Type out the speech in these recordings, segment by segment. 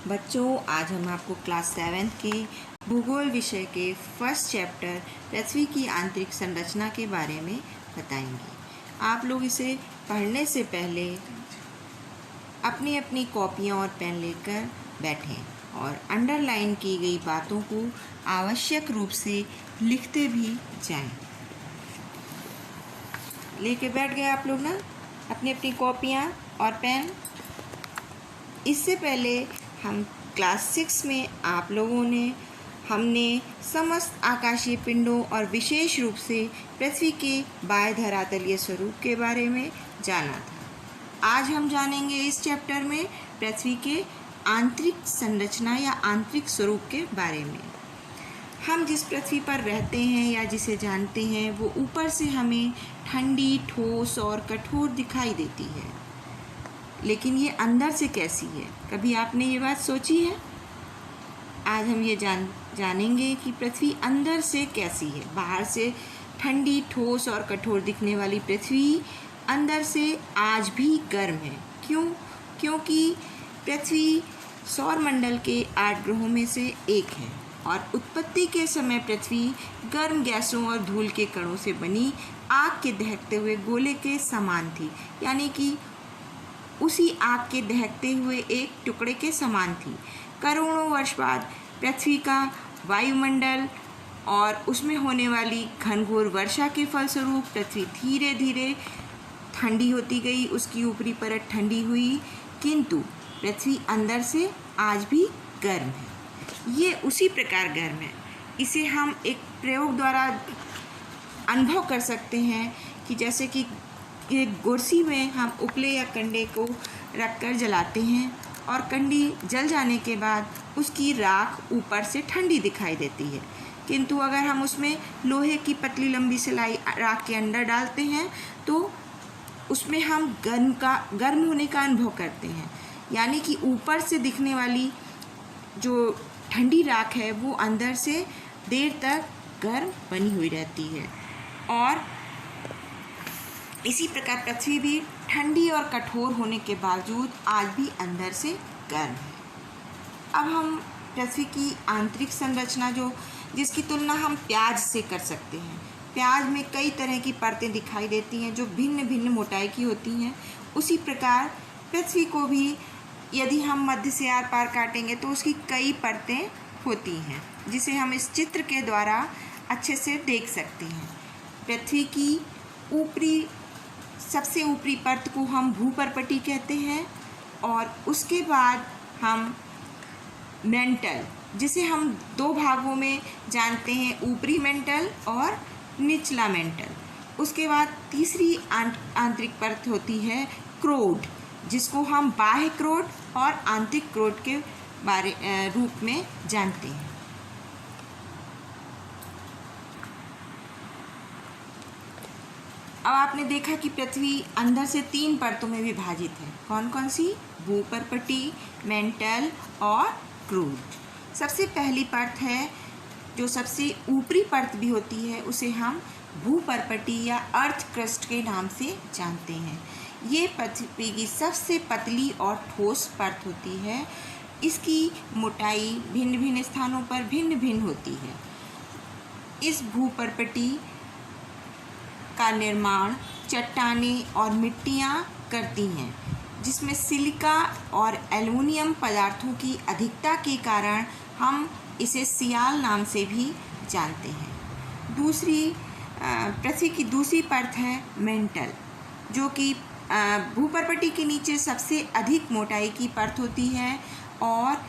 बच्चों, आज हम आपको क्लास 7 के भूगोल विषय के फर्स्ट चैप्टर पृथ्वी की आंतरिक संरचना के बारे में बताएंगे। आप लोग इसे पढ़ने से पहले अपनी अपनी कॉपियाँ और पेन लेकर बैठें और अंडरलाइन की गई बातों को आवश्यक रूप से लिखते भी जाएं। लेके बैठ गए आप लोग ना अपनी अपनी कॉपियाँ और पेन। इससे पहले हम क्लास 6 में आप लोगों ने हमने समस्त आकाशीय पिंडों और विशेष रूप से पृथ्वी के बाह्य धरातलीय स्वरूप के बारे में जाना था। आज हम जानेंगे इस चैप्टर में पृथ्वी के आंतरिक संरचना या आंतरिक स्वरूप के बारे में। हम जिस पृथ्वी पर रहते हैं या जिसे जानते हैं वो ऊपर से हमें ठंडी, ठोस और कठोर दिखाई देती है, लेकिन ये अंदर से कैसी है? कभी आपने ये बात सोची है? आज हम ये जानेंगे कि पृथ्वी अंदर से कैसी है। बाहर से ठंडी, ठोस और कठोर दिखने वाली पृथ्वी अंदर से आज भी गर्म है। क्यों? क्योंकि पृथ्वी सौरमंडल के 8 ग्रहों में से एक है और उत्पत्ति के समय पृथ्वी गर्म गैसों और धूल के कणों से बनी आग के दहकते हुए गोले के समान थी, यानी कि उसी आग के दहकते हुए एक टुकड़े के समान थी। करोड़ों वर्ष बाद पृथ्वी का वायुमंडल और उसमें होने वाली घनघोर वर्षा के फलस्वरूप पृथ्वी धीरे धीरे ठंडी होती गई, उसकी ऊपरी परत ठंडी हुई, किंतु पृथ्वी अंदर से आज भी गर्म है। ये उसी प्रकार गर्म है। इसे हम एक प्रयोग द्वारा अनुभव कर सकते हैं कि जैसे कि एक गोरसी में हम उपले या कंडे को रखकर जलाते हैं और कंडी जल जाने के बाद उसकी राख ऊपर से ठंडी दिखाई देती है, किंतु अगर हम उसमें लोहे की पतली लंबी सिलाई राख के अंदर डालते हैं तो उसमें हम गर्म होने का अनुभव करते हैं। यानी कि ऊपर से दिखने वाली जो ठंडी राख है वो अंदर से देर तक गर्म बनी हुई रहती है और इसी प्रकार पृथ्वी भी ठंडी और कठोर होने के बावजूद आज भी अंदर से गर्म है। अब हम पृथ्वी की आंतरिक संरचना जिसकी तुलना हम प्याज से कर सकते हैं। प्याज में कई तरह की परतें दिखाई देती हैं जो भिन्न भिन्न मोटाई की होती हैं। उसी प्रकार पृथ्वी को भी यदि हम मध्य से आर पार काटेंगे तो उसकी कई परतें होती हैं, जिसे हम इस चित्र के द्वारा अच्छे से देख सकते हैं। पृथ्वी की सबसे ऊपरी परत को हम भूपर्पटी कहते हैं और उसके बाद हम मेंटल, जिसे हम 2 भागों में जानते हैं, ऊपरी मेंटल और निचला मेंटल। उसके बाद तीसरी आंतरिक परत होती है क्रोड, जिसको हम बाह्य क्रोड और आंतरिक क्रोड के रूप में जानते हैं। अब आपने देखा कि पृथ्वी अंदर से 3 परतों में विभाजित है। कौन कौन सी? भूपर्पटी, मेंटल और क्रूड। सबसे पहली परत है जो सबसे ऊपरी परत भी होती है, उसे हम भूपर्पटी या अर्थ क्रस्ट के नाम से जानते हैं। ये पृथ्वी की सबसे पतली और ठोस परत होती है। इसकी मोटाई भिन्न भिन्न स्थानों पर भिन्न भिन्न होती है। इस भूपर्पटी का निर्माण चट्टानें और मिट्टियाँ करती हैं, जिसमें सिलिका और एल्युमिनियम पदार्थों की अधिकता के कारण हम इसे सियाल नाम से भी जानते हैं। पृथ्वी की दूसरी परत है मेंटल, जो कि भूपर्पटी के नीचे सबसे अधिक मोटाई की परत होती है और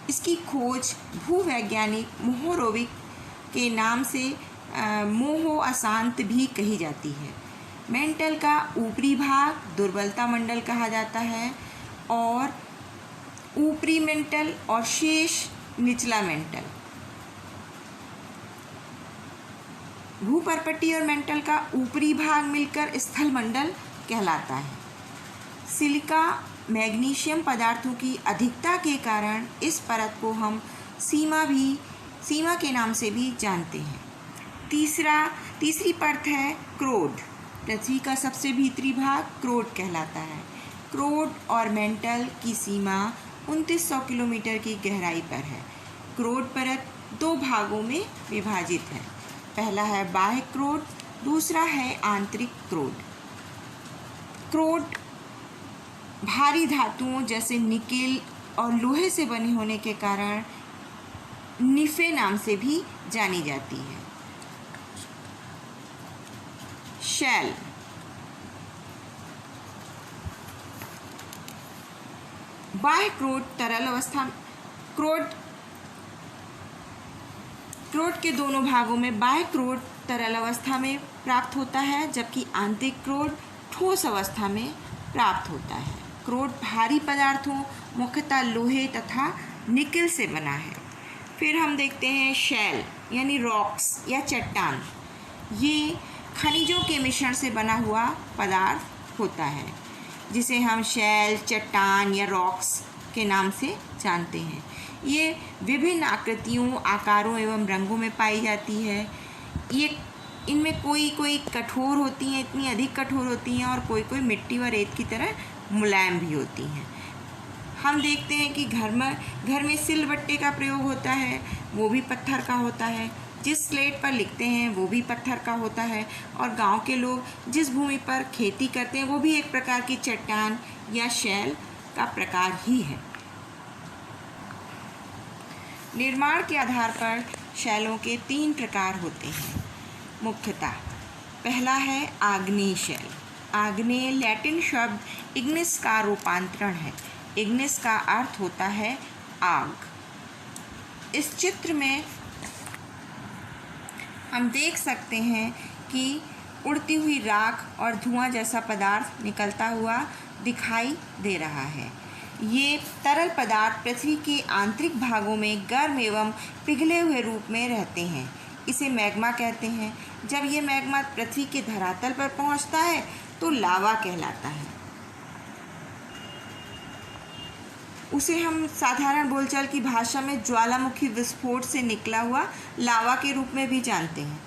इसकी खोज भूवैज्ञानिक मोहोरोविक के नाम से मोहो अशांत भी कही जाती है। मेंटल का ऊपरी भाग दुर्बलता मंडल कहा जाता है और ऊपरी मेंटल और शेष निचला मेंटल। भूपर्पटी और मेंटल का ऊपरी भाग मिलकर स्थल मंडल कहलाता है। सिलिका मैग्नीशियम पदार्थों की अधिकता के कारण इस परत को हम सीमा के नाम से भी जानते हैं। तीसरी परत है क्रोड। पृथ्वी का सबसे भीतरी भाग क्रोड कहलाता है। क्रोड और मेंटल की सीमा 2900 किलोमीटर की गहराई पर है। क्रोड परत 2 भागों में विभाजित है। पहला है बाह्य क्रोड, दूसरा है आंतरिक क्रोड। क्रोड भारी धातुओं जैसे निकेल और लोहे से बने होने के कारण निफे नाम से भी जानी जाती है। शैल बाह्य क्रोड तरल अवस्था, क्रोड के दोनों भागों में बाह्य क्रोड तरल अवस्था में प्राप्त होता है, जबकि आंतरिक क्रोड ठोस अवस्था में प्राप्त होता है। क्रोड भारी पदार्थों मुख्यतः लोहे तथा निकेल से बना है। फिर हम देखते हैं शैल यानी रॉक्स या चट्टान। ये खनिजों के मिश्रण से बना हुआ पदार्थ होता है, जिसे हम शैल, चट्टान या रॉक्स के नाम से जानते हैं। ये विभिन्न आकृतियों, आकारों एवं रंगों में पाई जाती है। ये इनमें कोई कठोर होती हैं, इतनी अधिक कठोर होती हैं, और कोई मिट्टी व रेत की तरह मुलायम भी होती हैं। हम देखते हैं कि घर में सिलबट्टे का प्रयोग होता है, वो भी पत्थर का होता है। जिस स्लेट पर लिखते हैं वो भी पत्थर का होता है, और गांव के लोग जिस भूमि पर खेती करते हैं वो भी एक प्रकार की चट्टान या शैल का प्रकार ही है। निर्माण के आधार पर शैलों के 3 प्रकार होते हैं मुख्यतः। पहला है आग्नेय शैल। आग्नेय लैटिन शब्द इग्निस का रूपांतरण है। इग्निस का अर्थ होता है आग। इस चित्र में हम देख सकते हैं कि उड़ती हुई राख और धुआं जैसा पदार्थ निकलता हुआ दिखाई दे रहा है। ये तरल पदार्थ पृथ्वी के आंतरिक भागों में गर्म एवं पिघले हुए रूप में रहते हैं। इसे मैग्मा कहते हैं। जब ये मैग्मा पृथ्वी के धरातल पर पहुंचता है तो लावा कहलाता है। उसे हम साधारण बोलचाल की भाषा में ज्वालामुखी विस्फोट से निकला हुआ लावा के रूप में भी जानते हैं।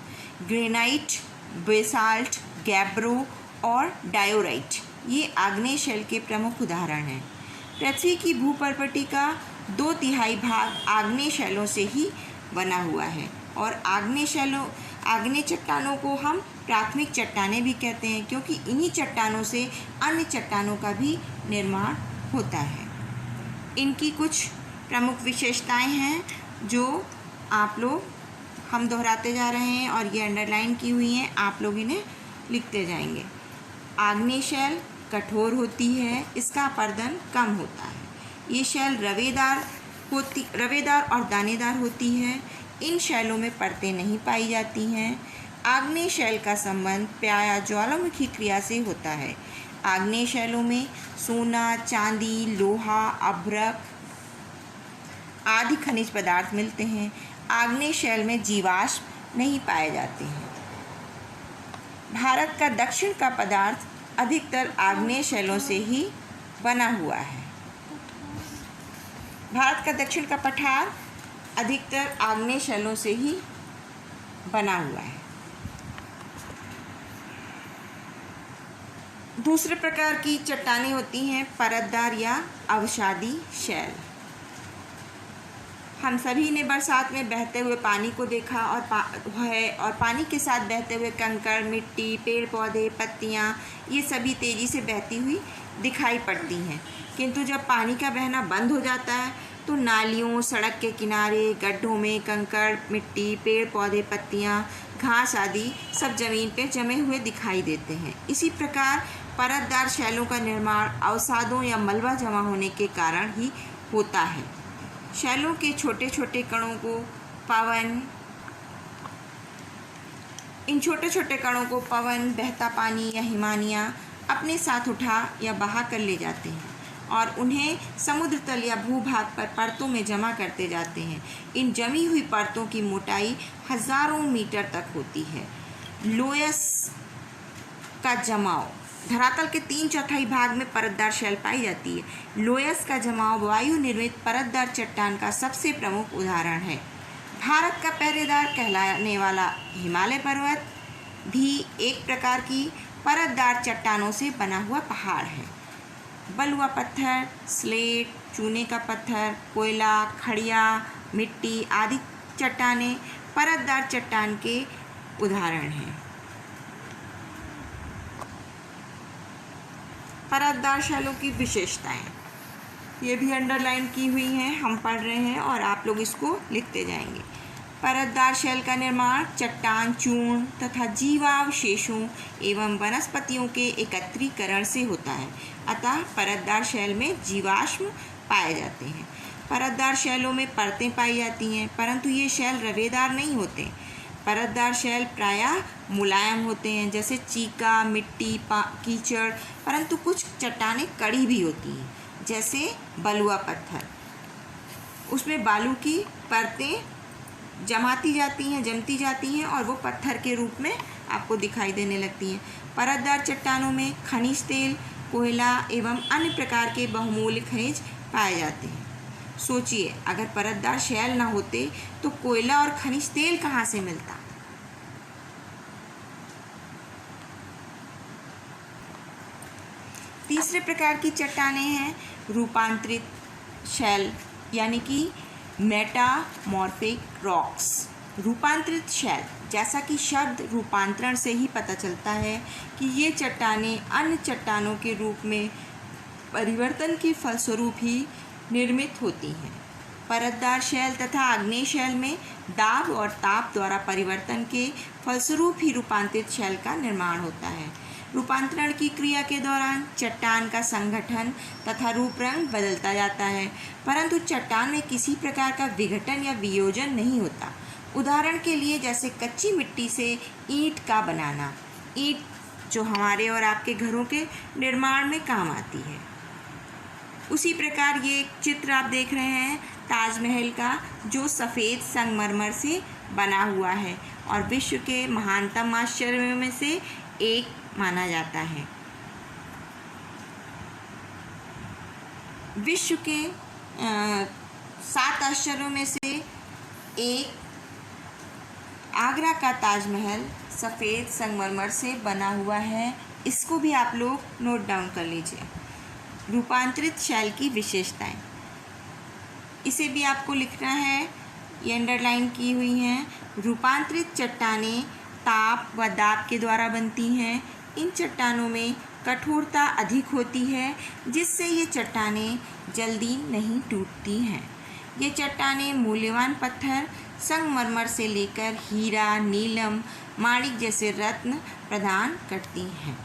ग्रेनाइट, बेसाल्ट, गैब्रो और डायोराइट ये आग्नेय शैल के प्रमुख उदाहरण हैं। पृथ्वी की भूपर्पटी का 2/3 भाग आग्नेय शैलों से ही बना हुआ है, और आग्नेय चट्टानों को हम प्राथमिक चट्टानें भी कहते हैं, क्योंकि इन्हीं चट्टानों से अन्य चट्टानों का भी निर्माण होता है। इनकी कुछ प्रमुख विशेषताएं हैं जो हम दोहराते जा रहे हैं, और ये अंडरलाइन की हुई हैं, आप लोग इन्हें लिखते जाएंगे। आग्नेय शैल कठोर होती है, इसका अपरदन कम होता है। ये शैल रवेदार और दानेदार होती है। इन शैलों में परतें नहीं पाई जाती हैं। आग्नेय शैल का संबंध प्रायः ज्वालामुखी क्रिया से होता है। आग्नेय शैलों में सोना, चांदी, लोहा, अभ्रक आदि खनिज पदार्थ मिलते हैं। आग्नेय शैल में जीवाश्म नहीं पाए जाते हैं। भारत का दक्षिण का पदार्थ अधिकतर आग्नेय शैलों से ही बना हुआ है। भारत का दक्षिण का पठार अधिकतर आग्नेय शैलों से ही बना हुआ है। दूसरे प्रकार की चट्टानें होती हैं परतदार या अवसादी शैल। हम सभी ने बरसात में बहते हुए पानी को देखा और पानी के साथ बहते हुए कंकड़, मिट्टी, पेड़ पौधे, पत्तियाँ ये सभी तेज़ी से बहती हुई दिखाई पड़ती हैं। किंतु जब पानी का बहना बंद हो जाता है तो नालियों, सड़क के किनारे, गड्ढों में कंकड़, मिट्टी, पेड़ पौधे, पत्तियाँ, घास आदि सब ज़मीन पर जमे हुए दिखाई देते हैं। इसी प्रकार परतदार शैलों का निर्माण अवसादों या मलबा जमा होने के कारण ही होता है। शैलों के छोटे छोटे कणों को पवन, बहता पानी या हिमानियाँ अपने साथ उठा या बहा कर ले जाते हैं और उन्हें समुद्र तल या भूभाग पर परतों में जमा करते जाते हैं। इन जमी हुई परतों की मोटाई हज़ारों मीटर तक होती है। लोयस का जमाव धरातल के 3/4 भाग में परतदार शैल पाई जाती है। लोयस का जमाव वायु निर्मित परतदार चट्टान का सबसे प्रमुख उदाहरण है। भारत का पहरेदार कहलाने वाला हिमालय पर्वत भी एक प्रकार की परतदार चट्टानों से बना हुआ पहाड़ है। बलुआ पत्थर, स्लेट, चूने का पत्थर, कोयला, खड़िया, मिट्टी आदि चट्टानें परतदार चट्टान के उदाहरण हैं। परतदार शैलों की विशेषताएं ये भी अंडरलाइन की हुई हैं, हम पढ़ रहे हैं और आप लोग इसको लिखते जाएंगे। परतदार शैल का निर्माण चट्टान, चूर्ण तथा जीवावशेषों एवं वनस्पतियों के एकत्रीकरण से होता है। अतः परतदार शैल में जीवाश्म पाए जाते हैं। परतदार शैलों में परतें पाई जाती हैं, परंतु ये शैल रवेदार नहीं होते। परतदार शैल प्रायः मुलायम होते हैं, जैसे चीका, मिट्टी, कीचड़, परंतु कुछ चट्टानें कड़ी भी होती हैं, जैसे बलुआ पत्थर। उसमें बालू की परतें जमती जाती हैं और वो पत्थर के रूप में आपको दिखाई देने लगती हैं। परतदार चट्टानों में खनिज तेल, कोयला एवं अन्य प्रकार के बहुमूल्य खनिज पाए जाते हैं। सोचिए, अगर परतदार शैल ना होते तो कोयला और खनिज तेल कहाँ से मिलता। तीसरे प्रकार की चट्टानें हैं रूपांतरित शैल, यानी कि मेटामॉर्फिक रॉक्स। रूपांतरित शैल, जैसा कि शब्द रूपांतरण से ही पता चलता है कि ये चट्टानें अन्य चट्टानों के रूप में परिवर्तन के फलस्वरूप ही निर्मित होती हैं। परतदार शैल तथा आग्नेय शैल में दाब और ताप द्वारा परिवर्तन के फलस्वरूप ही रूपांतरित शैल का निर्माण होता है। रूपांतरण की क्रिया के दौरान चट्टान का संगठन तथा रूप रंग बदलता जाता है, परंतु चट्टान में किसी प्रकार का विघटन या वियोजन नहीं होता। उदाहरण के लिए जैसे कच्ची मिट्टी से ईंट का बनाना, ईंट जो हमारे और आपके घरों के निर्माण में काम आती है। उसी प्रकार ये एक चित्र आप देख रहे हैं ताजमहल का, जो सफ़ेद संगमरमर से बना हुआ है और विश्व के महानतम आश्चर्यों में से एक माना जाता है। विश्व के 7 आश्चर्यों में से एक आगरा का ताजमहल सफ़ेद संगमरमर से बना हुआ है। इसको भी आप लोग नोट डाउन कर लीजिए। रूपांतरित शैल की विशेषताएं, इसे भी आपको लिखना है, ये अंडरलाइन की हुई हैं। रूपांतरित चट्टानें ताप व दाब के द्वारा बनती हैं। इन चट्टानों में कठोरता अधिक होती है, जिससे ये चट्टानें जल्दी नहीं टूटती हैं। ये चट्टानें मूल्यवान पत्थर संगमरमर से लेकर हीरा, नीलम, माणिक जैसे रत्न प्रदान करती हैं।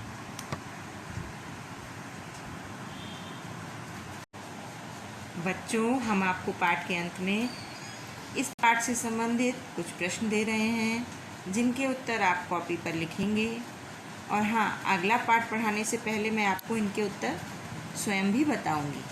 बच्चों, हम आपको पाठ के अंत में इस पाठ से संबंधित कुछ प्रश्न दे रहे हैं, जिनके उत्तर आप कॉपी पर लिखेंगे। और हाँ, अगला पाठ पढ़ाने से पहले मैं आपको इनके उत्तर स्वयं भी बताऊंगी।